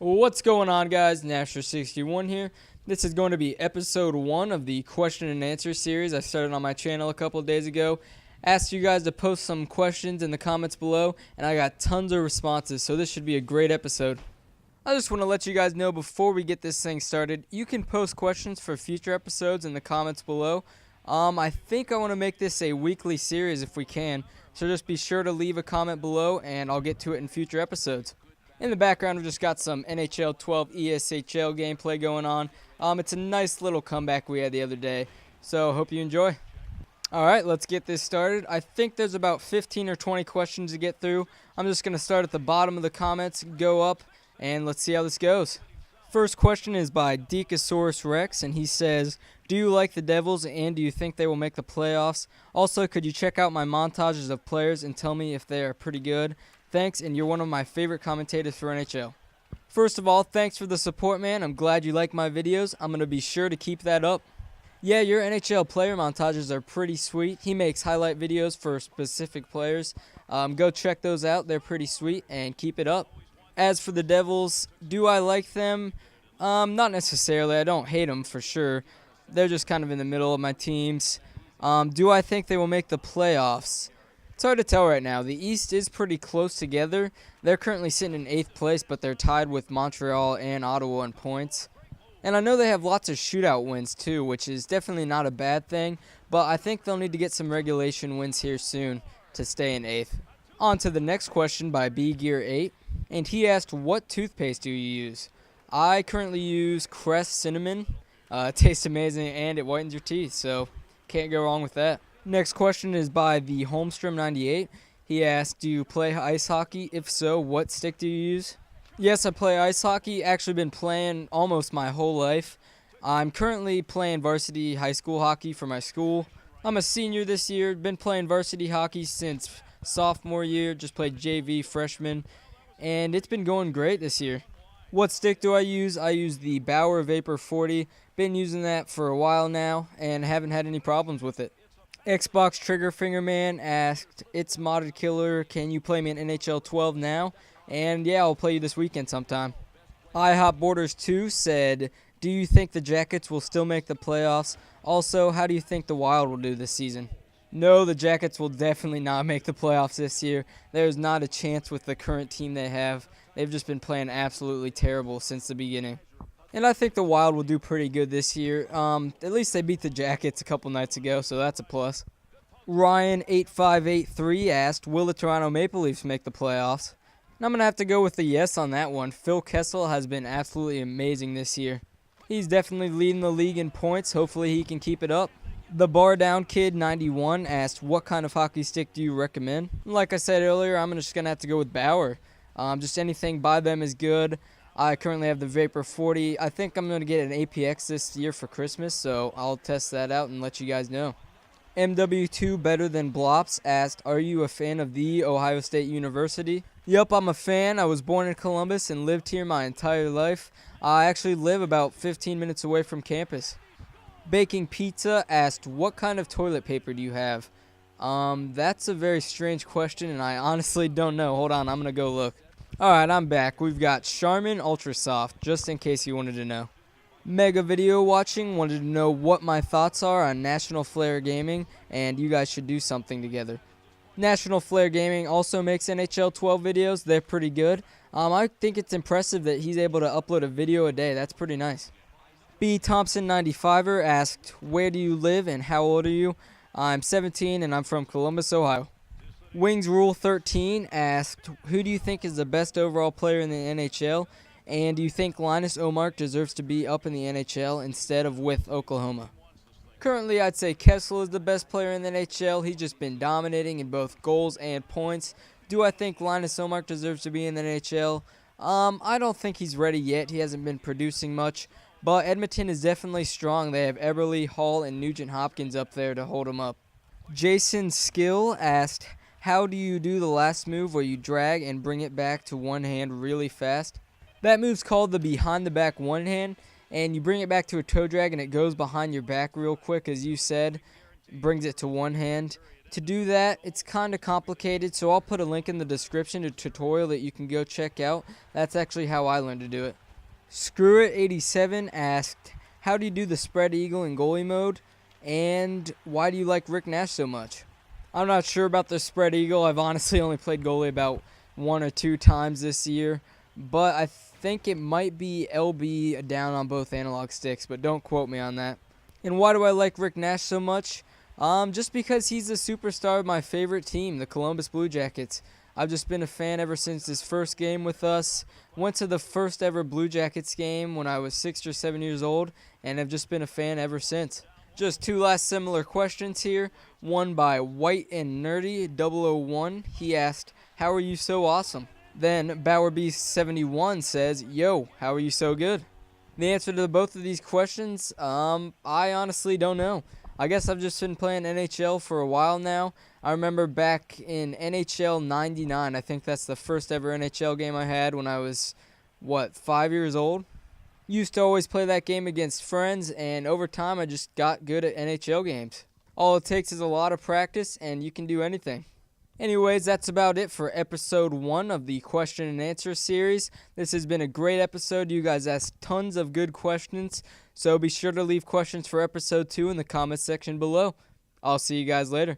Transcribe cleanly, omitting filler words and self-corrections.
What's going on, guys? Nasher61 here. This is going to be episode 1 of the question and answer series I started on my channel a couple of days ago. Asked you guys to post some questions in the comments below, and I got tons of responses, so this should be a great episode. I just want to let you guys know before we get this thing started, you can post questions for future episodes in the comments below. I think I want to make this a weekly series if we can, so just be sure to leave a comment below and I'll get to it in future episodes. In the background, we've just got some NHL 12 ESHL gameplay going on. It's a nice little comeback we had the other day, so hope you enjoy. Alright, let's get this started. I think there's about 15 or 20 questions to get through. I'm just going to start at the bottom of the comments, go up, and let's see how this goes. First question is by Decasaurus Rex, and he says, do you like the Devils and do you think they will make the playoffs? Also, could you check out my montages of players and tell me if they are pretty good? Thanks, and you're one of my favorite commentators for NHL. First of all, thanks for the support, man. I'm glad you like my videos. I'm going to be sure to keep that up. Yeah, your NHL player montages are pretty sweet. He makes highlight videos for specific players. Go check those out. They're pretty sweet, and keep it up. As for the Devils, do I like them? Not necessarily. I don't hate them for sure. They're just kind of in the middle of my teams. Do I think they will make the playoffs? It's hard to tell right now. The East is pretty close together. They're currently sitting in 8th place, but they're tied with Montreal and Ottawa in points. And I know they have lots of shootout wins too, which is definitely not a bad thing, but I think they'll need to get some regulation wins here soon to stay in 8th. On to the next question by BGear8, and he asked, what toothpaste do you use? I currently use Crest Cinnamon. It tastes amazing and it whitens your teeth, so can't go wrong with that. Next question is by the Holmstrom98. He asked, do you play ice hockey? If so, what stick do you use? Yes, I play ice hockey. Actually been playing almost my whole life. I'm currently playing varsity high school hockey for my school. I'm a senior this year. Been playing varsity hockey since sophomore year. Just played JV freshman, and it's been going great this year. What stick do I use? I use the Bauer Vapor 40. Been using that for a while now and haven't had any problems with it. Xbox Trigger Finger Man asked, it's Modded Killer, can you play me in NHL 12 now? And yeah, I'll play you this weekend sometime. IHOP Borders 2 said, do you think the Jackets will still make the playoffs? Also, how do you think the Wild will do this season? No, the Jackets will definitely not make the playoffs this year. There's not a chance with the current team they have. They've just been playing absolutely terrible since the beginning. And I think the Wild will do pretty good this year. At least they beat the Jackets a couple nights ago, so that's a plus. Ryan8583 asked, will the Toronto Maple Leafs make the playoffs? And I'm going to have to go with the yes on that one. Phil Kessel has been absolutely amazing this year. He's definitely leading the league in points. Hopefully he can keep it up. The Bar Down Kid 91 asked, what kind of hockey stick do you recommend? Like I said earlier, I'm just going to have to go with Bauer. Just anything by them is good. I currently have the Vapor 40. I think I'm going to get an APX this year for Christmas, so I'll test that out and let you guys know. MW2 Better Than Blops asked, are you a fan of the Ohio State University? Yup, I'm a fan. I was born in Columbus and lived here my entire life. I actually live about 15 minutes away from campus. Baking Pizza asked, what kind of toilet paper do you have? That's a very strange question, and I honestly don't know. Hold on, I'm going to go look. Alright, I'm back. We've got Charmin Ultra Soft, just in case you wanted to know. Mega Video Watching wanted to know what my thoughts are on National Flair Gaming, and you guys should do something together. National Flair Gaming also makes NHL 12 videos. They're pretty good. I think it's impressive that he's able to upload a video a day. That's pretty nice. B. Thompson 95er asked, where do you live and how old are you? I'm 17 and I'm from Columbus, Ohio. Wings Rule 13 asked, who do you think is the best overall player in the NHL? And do you think Linus Ullmark deserves to be up in the NHL instead of with Oklahoma? Currently, I'd say Kessel is the best player in the NHL. He's just been dominating in both goals and points. Do I think Linus Ullmark deserves to be in the NHL? I don't think he's ready yet. He hasn't been producing much. But Edmonton is definitely strong. They have Eberle, Hall, and Nugent Hopkins up there to hold him up. Jason Skill asked, how do you do the last move where you drag and bring it back to one hand really fast? That move's called the behind the back one hand, and you bring it back to a toe drag and it goes behind your back real quick, as you said, brings it to one hand. To do that, it's kind of complicated, so I'll put a link in the description to a tutorial that you can go check out. That's actually how I learned to do it. Screwit87 asked, how do you do the spread eagle in goalie mode, and why do you like Rick Nash so much? I'm not sure about the spread eagle. I've honestly only played goalie about 1 or 2 times this year, but I think it might be LB down on both analog sticks, but don't quote me on that. And why do I like Rick Nash so much? Just because he's the superstar of my favorite team, the Columbus Blue Jackets. I've just been a fan ever since his first game with us. Went to the first ever Blue Jackets game when I was 6 or 7 years old, and have just been a fan ever since. Just 2 last similar questions here. One by White and Nerdy 001. He asked, how are you so awesome? Then BauerB71 says, yo, how are you so good? The answer to both of these questions, I honestly don't know. I guess I've just been playing NHL for a while now. I remember back in NHL 99, I think that's the first ever NHL game I had when I was, 5 years old? Used to always play that game against friends, and over time I just got good at NHL games. All it takes is a lot of practice, and you can do anything. Anyways, that's about it for episode 1 of the question and answer series. This has been a great episode. You guys asked tons of good questions, so be sure to leave questions for episode 2 in the comments section below. I'll see you guys later.